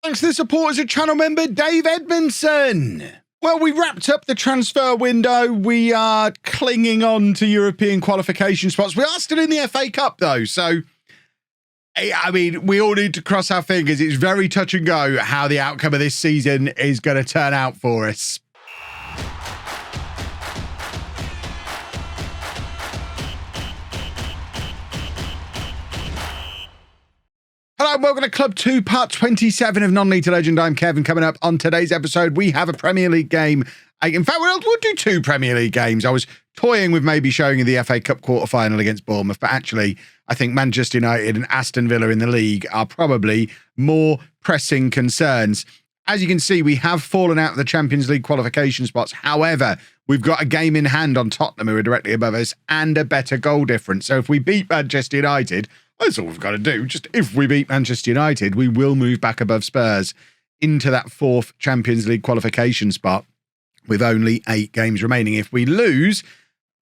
Thanks to the support as a channel member, Dave Edmondson. Well, we wrapped up the transfer window. We are clinging on to European qualification spots. We are still in the FA Cup, though. So, I mean, we all need to cross our fingers. It's very touch and go how the outcome of this season is going to turn out for us. Hello and welcome to Club 2, part 27 of Non-League to Legend. I'm Kevin. Coming up on today's episode, we have a Premier League game. In fact, we'll do two Premier League games. I was toying with maybe showing you the FA Cup quarter-final against Bournemouth, but actually, I think Manchester United and Aston Villa in the league are probably more pressing concerns. As you can see, we have fallen out of the Champions League qualification spots. However, we've got a game in hand on Tottenham, who are directly above us, and a better goal difference. So if we beat Manchester United, that's all we've got to do. Just if we beat Manchester United, we will move back above Spurs into that fourth Champions League qualification spot with only 8 games remaining. If we lose,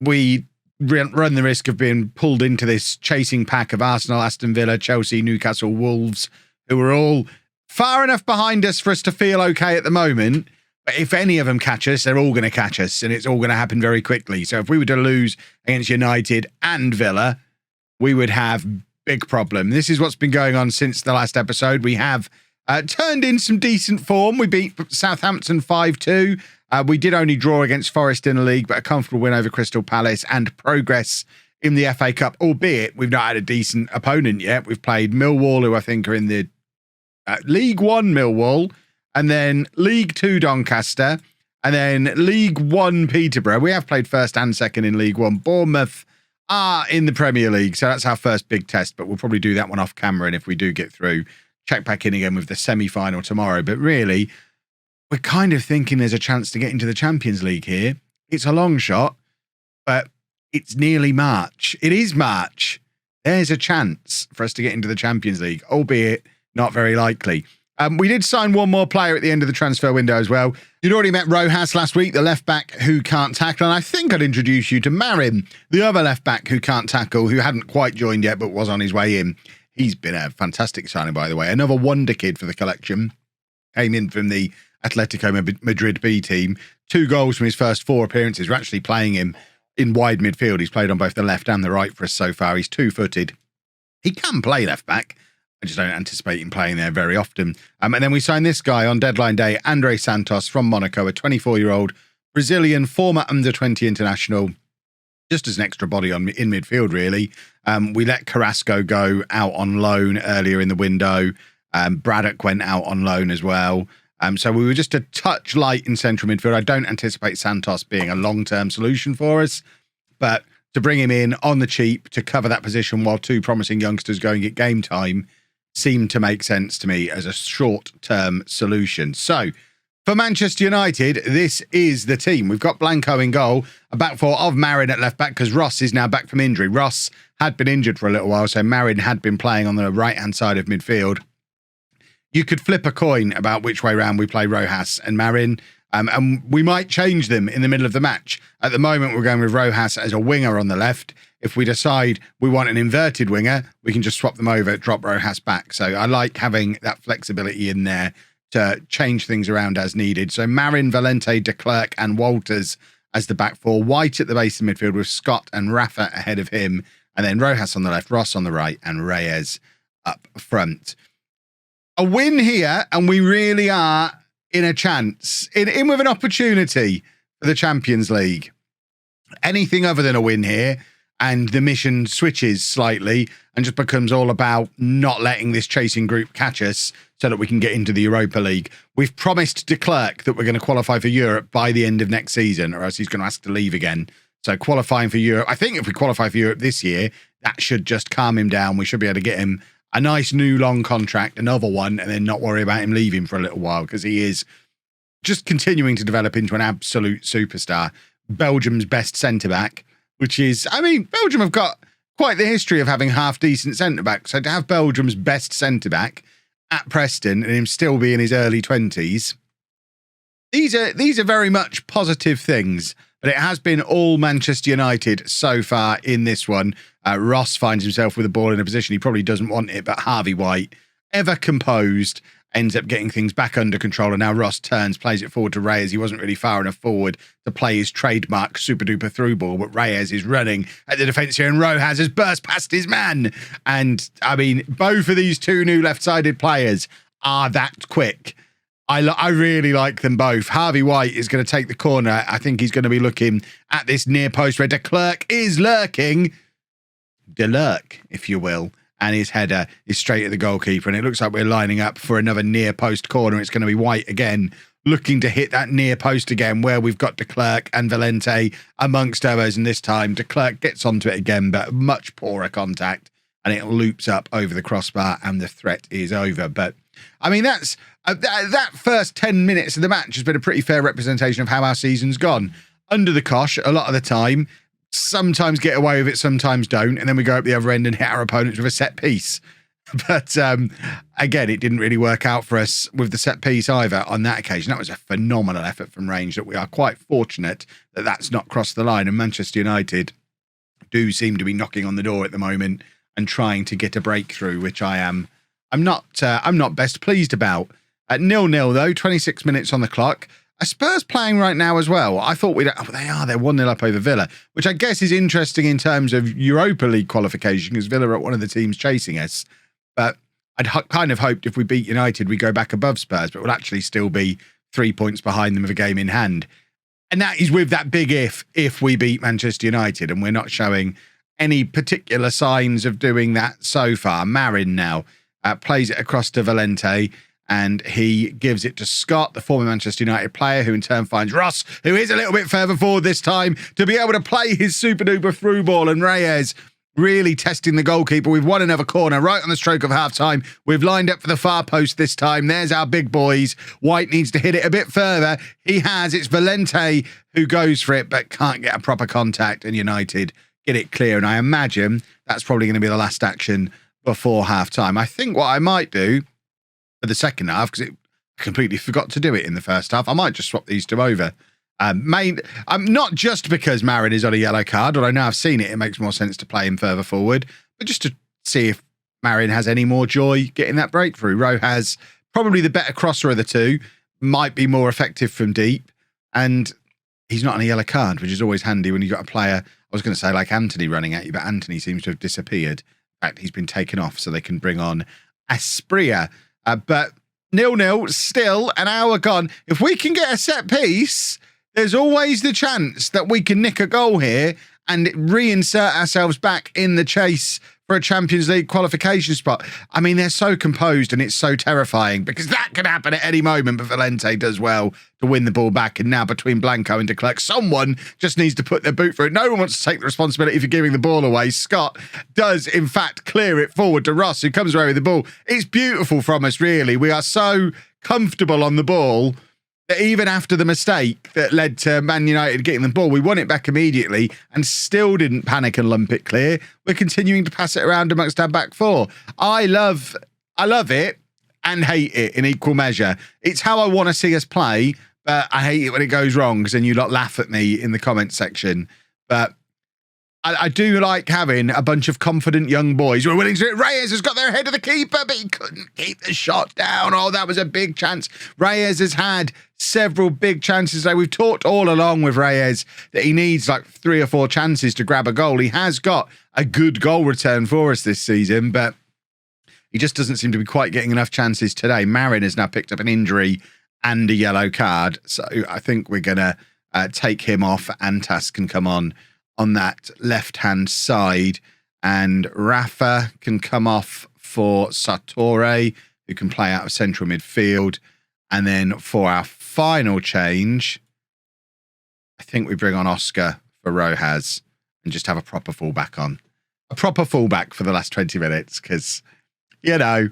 we run the risk of being pulled into this chasing pack of Arsenal, Aston Villa, Chelsea, Newcastle, Wolves, who are all far enough behind us for us to feel okay at the moment. But if any of them catch us, they're all going to catch us, and it's all going to happen very quickly. So if we were to lose against United and Villa, we would have big problem. This is what's been going on since the last episode. We have turned in some decent form. We beat Southampton 5-2. We did only draw against Forest in the league, but a comfortable win over Crystal Palace and progress in the FA Cup, albeit we've not had a decent opponent yet. We've played Millwall, who I think are in the League One Millwall, and then League Two Doncaster, and then League One Peterborough. We have played first and second in League One. Bournemouth are in the Premier League, so that's our first big test, but we'll probably do that one off camera, and if we do get through, check back in again with the semi-final tomorrow. But really, we're kind of thinking there's a chance to get into the Champions League here. It's a long shot, but it's nearly March. It is March. There's a chance for us to get into the Champions League, albeit not very likely. We did sign one more player at the end of the transfer window as well. You'd already met Rojas last week, the left-back who can't tackle, and I think I'd introduce you to Marin, the other left-back who can't tackle, who hadn't quite joined yet but was on his way in. He's been a fantastic signing, by the way. Another wonder kid for the collection. Came in from the Atletico Madrid B team. 2 goals from his first 4 appearances. We're actually playing him in wide midfield. He's played on both the left and the right for us so far. He's 2-footed. He can play left-back. I just don't anticipate him playing there very often. And then we signed this guy on deadline day, Andre Santos from Monaco, a 24-year-old Brazilian former under-20 international, just as an extra body in midfield, really. We let Carrasco go out on loan earlier in the window. Braddock went out on loan as well. So we were just a touch light in central midfield. I don't anticipate Santos being a long-term solution for us, but to bring him in on the cheap to cover that position while 2 promising youngsters go and get game time seemed to make sense to me as a short-term solution. So, for Manchester United, this is the team. We've got Blanco in goal, a back four of Marin at left-back because Ross is now back from injury. Ross had been injured for a little while, so Marin had been playing on the right-hand side of midfield. You could flip a coin about which way round we play Rojas and Marin, and we might change them in the middle of the match. At the moment, we're going with Rojas as a winger on the left. If we decide we want an inverted winger, we can just swap them over, drop Rojas back. So I like having that flexibility in there to change things around as needed. So Marin, Valente, De Klerk and Walters as the back four. White at the base of the midfield with Scott and Rafa ahead of him. And then Rojas on the left, Ross on the right and Reyes up front. A win here and we really are in a chance, in with an opportunity for the Champions League. Anything other than a win here, and the mission switches slightly and just becomes all about not letting this chasing group catch us so that we can get into the Europa League. We've promised De Klerk that we're going to qualify for Europe by the end of next season, or else he's going to ask to leave again. So qualifying for Europe, I think if we qualify for Europe this year, that should just calm him down. We should be able to get him a nice new long contract, another one, and then not worry about him leaving for a little while, because he is just continuing to develop into an absolute superstar. Belgium's best centre-back, which is, I mean, Belgium have got quite the history of having half-decent centre-backs. So to have Belgium's best centre-back at Preston and him still be in his early 20s, these are very much positive things. But it has been all Manchester United so far in this one. Ross finds himself with the ball in a position he probably doesn't want it, but Harvey White, ever composed, ends up getting things back under control. And now Ross turns, plays it forward to Reyes. He wasn't really far enough forward to play his trademark super duper through ball, but Reyes is running at the defence here, and Rojas has burst past his man. And I mean, both of these two new left-sided players are that quick. I really like them both. Harvey White is going to take the corner. I think he's going to be looking at this near post where de Klerk is lurking. De Lurk, if you will. And his header is straight at the goalkeeper. And it looks like we're lining up for another near post corner. It's going to be White again, looking to hit that near post again, where we've got de Klerk and Valente amongst others. And this time de Klerk gets onto it again, but much poorer contact. And it loops up over the crossbar and the threat is over. But I mean, that's that first 10 minutes of the match has been a pretty fair representation of how our season's gone. Under the cosh a lot of the time, sometimes get away with it, sometimes don't. And then we go up the other end and hit our opponents with a set piece. But again, it didn't really work out for us with the set piece either on that occasion. That was a phenomenal effort from range that we are quite fortunate that that's not crossed the line. And Manchester United do seem to be knocking on the door at the moment and trying to get a breakthrough, which I'm not best pleased about. At 0-0 though, 26 minutes on the clock. Spurs playing right now as well. I thought they're 1-0 up over Villa, which I guess is interesting in terms of Europa League qualification, because Villa are one of the teams chasing us. But I'd kind of hoped if we beat United, we go back above Spurs, but we'll actually still be 3 points behind them with a game in hand. And that is with that big if we beat Manchester United, and we're not showing any particular signs of doing that so far. Marin now plays it across to Valente, and he gives it to Scott, the former Manchester United player, who in turn finds Ross, who is a little bit further forward this time to be able to play his super-duper through ball. And Reyes really testing the goalkeeper. We've won another corner right on the stroke of half-time. We've lined up for the far post this time. There's our big boys. White needs to hit it a bit further. He has. It's Valente who goes for it, but can't get a proper contact, and United get it clear. And I imagine that's probably going to be the last action before half-time. I think what I might do for the second half, because I completely forgot to do it in the first half, I might just swap these two over. Not just because Marin is on a yellow card, although now I've seen it, it makes more sense to play him further forward, but just to see if Marin has any more joy getting that breakthrough. Rojas, probably the better crosser of the two, might be more effective from deep, and he's not on a yellow card, which is always handy when you've got a player, I was going to say like Anthony running at you, but Anthony seems to have disappeared. In fact, he's been taken off so they can bring on Asprilla. But 0-0, still an hour gone. If we can get a set piece, there's always the chance that we can nick a goal here and reinsert ourselves back in the chase for a Champions League qualification spot. I mean, they're so composed and it's so terrifying because that could happen at any moment, but Valente does well to win the ball back. And now between Blanco and de Klerk, someone just needs to put their boot through it. No one wants to take the responsibility for giving the ball away. Scott does, in fact, clear it forward to Ross, who comes away with the ball. It's beautiful from us, really. We are so comfortable on the ball that even after the mistake that led to Man United getting the ball, we won it back immediately and still didn't panic and lump it clear. We're continuing to pass it around amongst our back four. I love it and hate it in equal measure. It's how I want to see us play, but I hate it when it goes wrong because then you lot laugh at me in the comments section. But I do like having a bunch of confident young boys who are willing to do it. Reyes has got their head of the keeper, but he couldn't keep the shot down. Oh, that was a big chance. Reyes has had several big chances. Like we've talked all along with Reyes that he needs like 3 or 4 chances to grab a goal. He has got a good goal return for us this season, but he just doesn't seem to be quite getting enough chances today. Marin has now picked up an injury and a yellow card, so I think we're going to take him off. Antas can come on that left-hand side, and Rafa can come off for Sartori, who can play out of central midfield. And then for our final change, I think we bring on Oscar for Rojas and just have a proper fullback on. A proper fullback for the last 20 minutes, because, you know,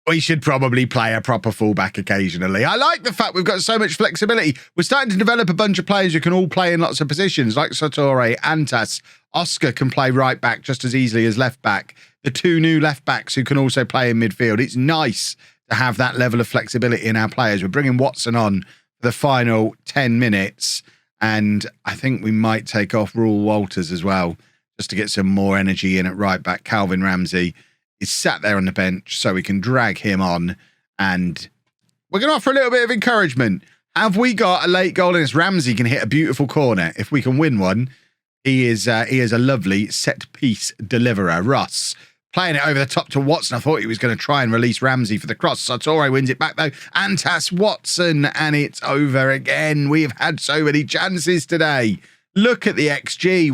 we should probably play a proper fullback occasionally. I like the fact we've got so much flexibility. We're starting to develop a bunch of players who can all play in lots of positions, like Sartori, Antas. Oscar can play right back just as easily as left back. The 2 new left backs who can also play in midfield. It's nice to have that level of flexibility in our players. We're bringing Watson on for the final 10 minutes, and I think we might take off Rule Walters as well, just to get some more energy in at right back. Calvin Ramsey is sat there on the bench, so we can drag him on And we're going to offer a little bit of encouragement. Have we got a late goal in this? Ramsey can hit a beautiful corner. If we can win one, he is a lovely set-piece deliverer. Ross playing it over the top to Watson. I thought he was going to try and release Ramsey for the cross. Sartori wins it back, though. Antas Watson, and it's over again. We've had so many chances today. Look at the XG.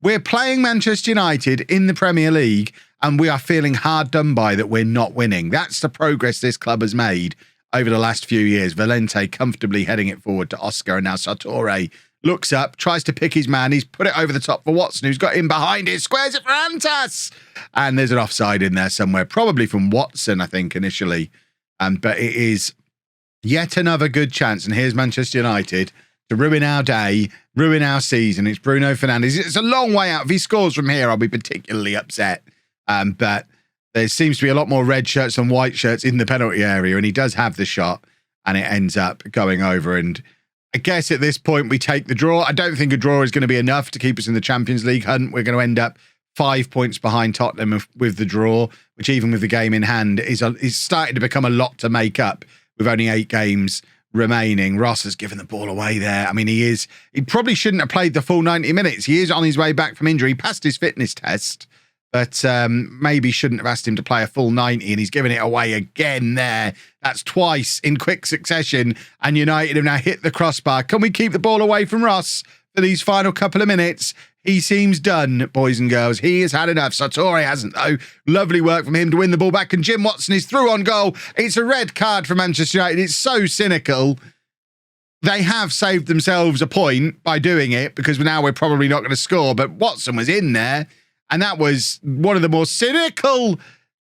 We're playing Manchester United in the Premier League, and we are feeling hard done by that we're not winning. That's the progress this club has made over the last few years. Valente comfortably heading it forward to Oscar, and now Sartori looks up, tries to pick his man. He's put it over the top for Watson, who's got in behind it, squares it for Antas. And there's an offside in there somewhere, probably from Watson, I think, initially. But it is yet another good chance. And here's Manchester United to ruin our day, ruin our season. It's Bruno Fernandes. It's a long way out. If he scores from here, I'll be particularly upset. But there seems to be a lot more red shirts than white shirts in the penalty area. And he does have the shot, and it ends up going over. And I guess at this point we take the draw. I don't think a draw is going to be enough to keep us in the Champions League hunt. We're going to end up 5 points behind Tottenham with the draw, which even with the game in hand is starting to become a lot to make up with only 8 games remaining. Ross has given the ball away there. I mean, he probably shouldn't have played the full 90 minutes. He is on his way back from injury. He passed his fitness test, but maybe shouldn't have asked him to play a full 90, and he's given it away again there. That's twice in quick succession, and United have now hit the crossbar. Can we keep the ball away from Ross for these final couple of minutes? He seems done, boys and girls. He has had enough. Sartori hasn't, though. Lovely work from him to win the ball back, and Jim Watson is through on goal. It's a red card for Manchester United. It's so cynical. They have saved themselves a point by doing it, because now we're probably not going to score, but Watson was in there. And that was one of the more cynical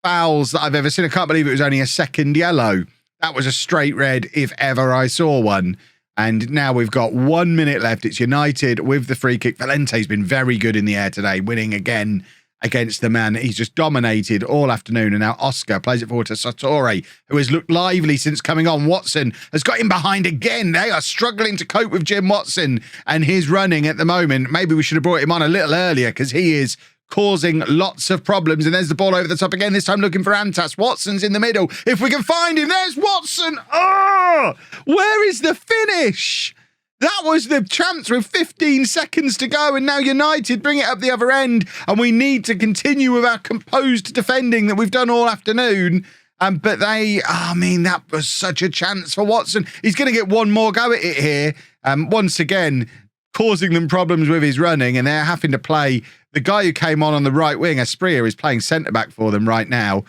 fouls that I've ever seen. I can't believe it was only a second yellow. That was a straight red if ever I saw one. And now we've got 1 minute left. It's United with the free kick. Valente's been very good in the air today, winning again against the man. He's just dominated all afternoon. And now Oscar plays it forward to Sartori, who has looked lively since coming on. Watson has got him behind again. They are struggling to cope with Jim Watson and his running at the moment. Maybe we should have brought him on a little earlier, because he is causing lots of problems. And there's the ball over the top again, this time looking for Antas. Watson's in the middle. If we can find him, there's Watson. Oh, where is the finish? That was the chance with 15 seconds to go, and now United bring it up the other end, and we need to continue with our composed defending that we've done all afternoon. But that was such a chance for Watson. He's going to get one more go at it here. Once again, causing them problems with his running, and they're having to play the guy who came on the right wing. Asprilla is playing centre-back for them right now,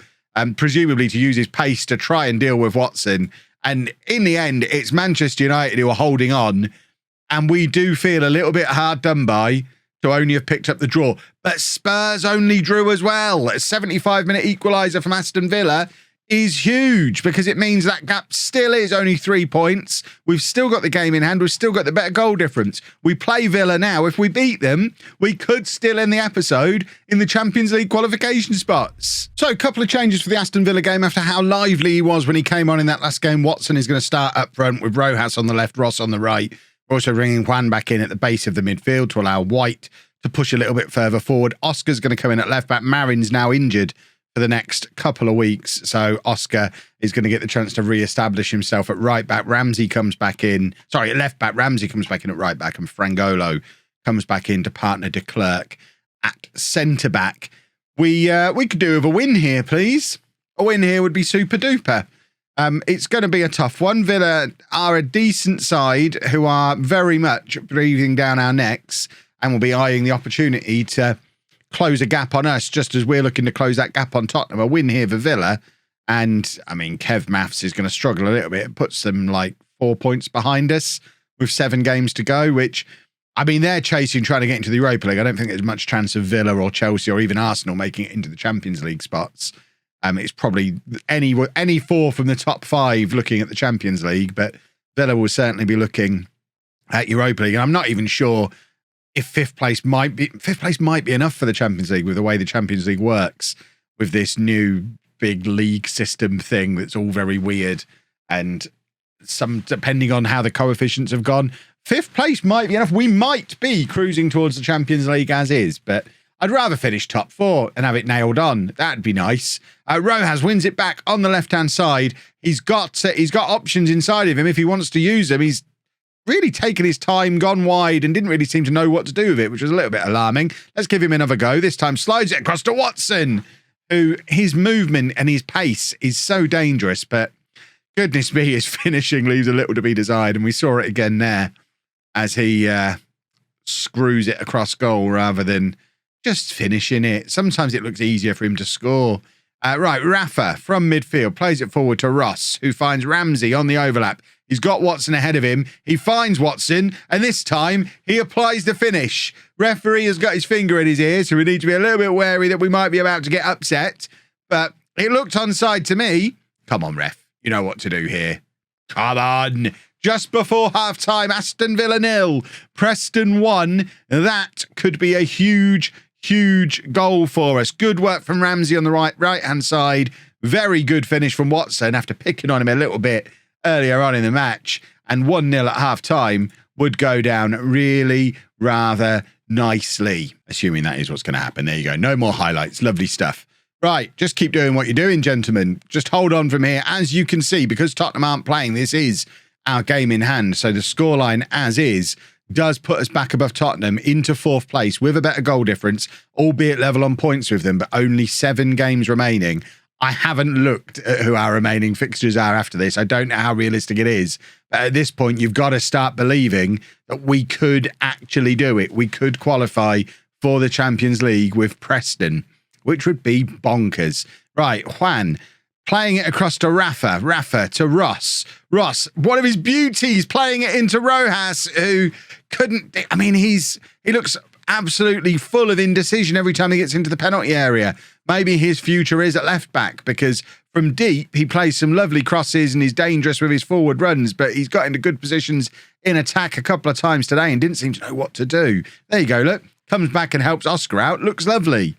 presumably to use his pace to try and deal with Watson. And in the end, it's Manchester United who are holding on, and we do feel a little bit hard done by to only have picked up the draw. But Spurs only drew as well. A 75-minute equaliser from Aston Villa is huge, because it means that gap still is only 3 points. We've still got the game in hand. We've still got the better goal difference. We play Villa now. If we beat them, we could still end the episode in the Champions League qualification spots. So a couple of changes for the Aston Villa game after how lively he was when he came on in that last game. Watson is going to start up front with Rojas on the left, Ross on the right. We're also bringing Juan back in at the base of the midfield to allow White to push a little bit further forward. Oscar's going to come in at left back. Marin's now injured for the next couple of weeks, so Oscar is going to get the chance to re-establish himself at right back. Ramsey comes back in. Sorry, at left back. Ramsey comes back in at right back, and Frangolo comes back in to partner de Klerk at centre back. We could do with a win here, please. A win here would be super duper. It's going to be a tough one. Villa are a decent side who are very much breathing down our necks, and will be eyeing the opportunity to close a gap on us, just as we're looking to close that gap on Tottenham. A win here for Villa, and I mean, Kev Maths is going to struggle a little bit. It puts them like 4 points behind us with 7 games to go, which, I mean, they're chasing, trying to get into the Europa League. I don't think there's much chance of Villa or Chelsea or even Arsenal making it into the Champions League spots. It's probably any 4 from the top 5 looking at the Champions League, but Villa will certainly be looking at Europa League. And I'm not even sure if fifth place might be enough for the Champions League, with the way the Champions League works with this new big league system thing that's all very weird, and some, depending on how the coefficients have gone, 5th place might be enough. We might be cruising towards the Champions League as is, but I'd rather finish top 4 and have it nailed on. That'd be nice. Rojas wins it back on the left-hand side. He's got options inside of him if he wants to use them. He's really taken his time, gone wide, and didn't really seem to know what to do with it, which was a little bit alarming. Let's give him another go. This time slides it across to Watson, who his movement and his pace is so dangerous, but goodness me, his finishing leaves a little to be desired, and we saw it again there as he screws it across goal rather than just finishing it. Sometimes it looks easier for him to score. Right, Rafa from midfield plays it forward to Ross, who finds Ramsey on the overlap. He's got Watson ahead of him. He finds Watson, and this time he applies the finish. Referee has got his finger in his ear, so we need to be a little bit wary that we might be about to get upset. But it looked onside to me. Come on, ref. You know what to do here. Come on. Just before half-time, Aston Villa 0, Preston 1. That could be a huge goal for us. Good work from Ramsey on the right-hand side. Very good finish from Watson after picking on him a little bit earlier on in the match. And 1-0 at half-time would go down really rather nicely. Assuming that is what's going to happen. There you go. No more highlights. Lovely stuff. Right, just keep doing what you're doing, gentlemen. Just hold on from here. As you can see, because Tottenham aren't playing, this is our game in hand. So the scoreline as is does put us back above Tottenham into 4th place with a better goal difference, albeit level on points with them, but only 7 games remaining. I haven't looked at who our remaining fixtures are after this. I don't know how realistic it is. But at this point, you've got to start believing that we could actually do it. We could qualify for the Champions League with Preston, which would be bonkers. Right, Juan playing it across to Rafa. Rafa to Ross. Ross, one of his beauties, playing it into Rojas, who couldn't... I mean, he looks absolutely full of indecision every time he gets into the penalty area. Maybe his future is at left back, because from deep, he plays some lovely crosses and he's dangerous with his forward runs, but he's got into good positions in attack a couple of times today and didn't seem to know what to do. There you go, look. Comes back and helps Oscar out. Looks lovely.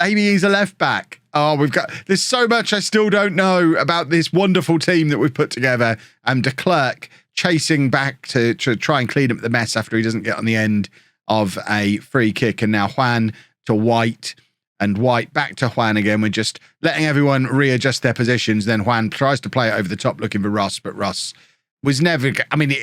Maybe he's a left back. Oh, there's so much I still don't know about this wonderful team that we've put together. De Klerk chasing back to try and clean up the mess after he doesn't get on the end of a free kick. And now Juan to White, and White back to Juan again. We're just letting everyone readjust their positions. Then Juan tries to play it over the top looking for Ross, but Ross was never... I mean,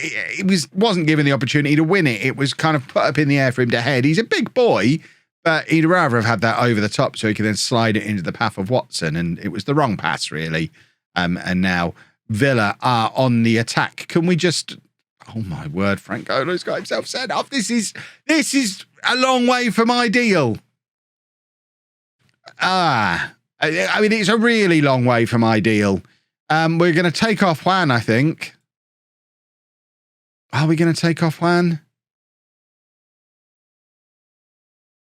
wasn't given the opportunity to win it. It was kind of put up in the air for him to head. He's a big boy, but he'd rather have had that over the top so he could then slide it into the path of Watson. And it was the wrong pass, really. And now Villa are on the attack. Can we just... Oh, my word, Frank Olo's got himself sent off. This is a long way from ideal. I mean, it's a really long way from ideal. We're going to take off Juan, I think. Are we going to take off Juan?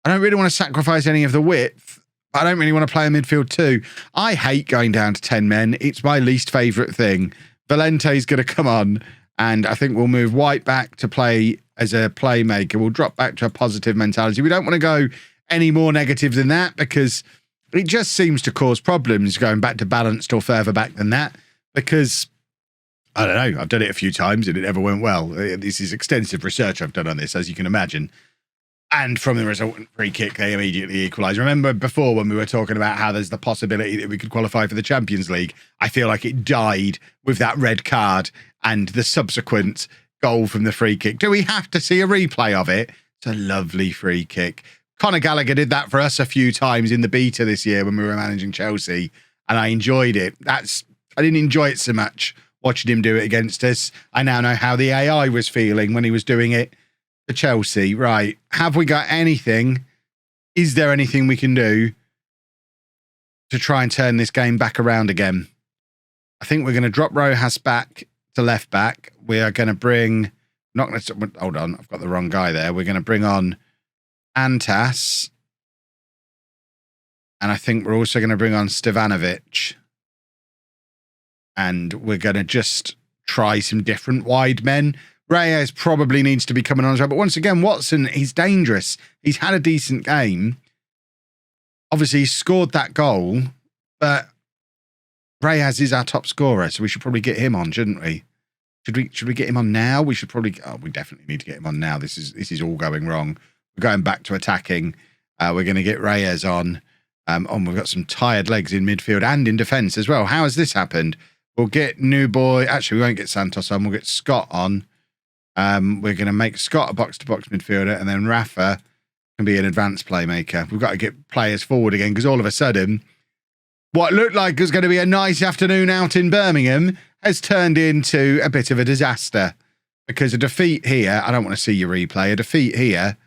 I don't really want to sacrifice any of the width, but I don't really want to play a midfield too. I hate going down to 10 men. It's my least favourite thing. Valente's going to come on, and I think we'll move White back to play as a playmaker. We'll drop back to a positive mentality. We don't want to go any more negative than that, because it just seems to cause problems going back to balanced or further back than that, because... I don't know. I've done it a few times and it never went well. This is extensive research I've done on this, as you can imagine. And from the resultant free kick, they immediately equalise. Remember before when we were talking about how there's the possibility that we could qualify for the Champions League? I feel like it died with that red card and the subsequent goal from the free kick. Do we have to see a replay of it? It's a lovely free kick. Conor Gallagher did that for us a few times in the beta this year when we were managing Chelsea, and I enjoyed it. I didn't enjoy it so much watching him do it against us. I now know how the AI was feeling when he was doing it for Chelsea. Right. Have we got anything? Is there anything we can do to try and turn this game back around again? I think we're going to drop Rojas back to left back. We are going to bring... Hold on. I've got the wrong guy there. We're going to bring on Antas. And I think we're also going to bring on Stevanovic. And we're going to just try some different wide men. Reyes probably needs to be coming on as well. But once again, Watson, he's dangerous. He's had a decent game. Obviously, he scored that goal. But Reyes is our top scorer, so we should probably get him on, shouldn't we? Should we get him on now? We should probably... Oh, we definitely need to get him on now. This is all going wrong. we're going back to attacking. We're going to get Reyes on. We've got some tired legs in midfield and in defence as well. How has this happened? We'll get new boy. Actually, we won't get Santos on. We'll get Scott on. We're going to make Scott a box-to-box midfielder, and then Rafa can be an advanced playmaker. We've got to get players forward again because all of a sudden, what looked like was going to be a nice afternoon out in Birmingham has turned into a bit of a disaster because a defeat here, I don't want to see your replay, a defeat here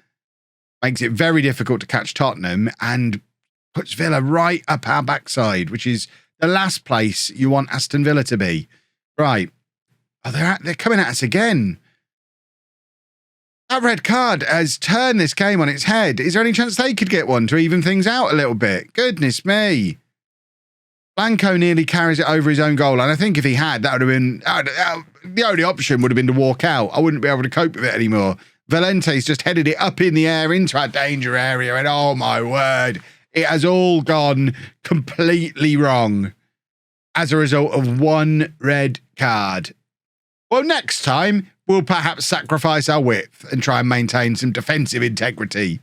makes it very difficult to catch Tottenham and puts Villa right up our backside, which is the last place you want Aston Villa to be. Right. Oh, they're coming at us again. That red card has turned this game on its head. Is there any chance they could get one to even things out a little bit? Goodness me. Blanco nearly carries it over his own goal. And I think if he had, that would have been... the only option would have been to walk out. I wouldn't be able to cope with it anymore. Valente's just headed it up in the air into our danger area. And oh, my word. It has all gone completely wrong as a result of one red card. Well, next time, we'll perhaps sacrifice our width and try and maintain some defensive integrity.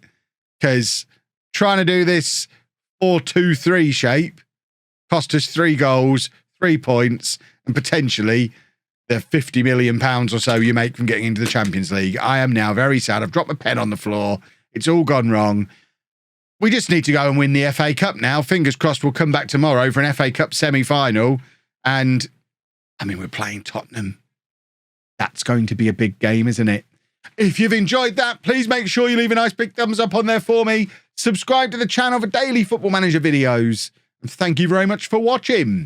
Because trying to do this 4-2-3 shape cost us 3 goals, 3 points, and potentially the £50 million or so you make from getting into the Champions League. I am now very sad. I've dropped my pen on the floor. It's all gone wrong. We just need to go and win the FA Cup now. Fingers crossed we'll come back tomorrow for an FA Cup semi-final. And, I mean, we're playing Tottenham. That's going to be a big game, isn't it? If you've enjoyed that, please make sure you leave a nice big thumbs up on there for me. Subscribe to the channel for daily Football Manager videos. And thank you very much for watching.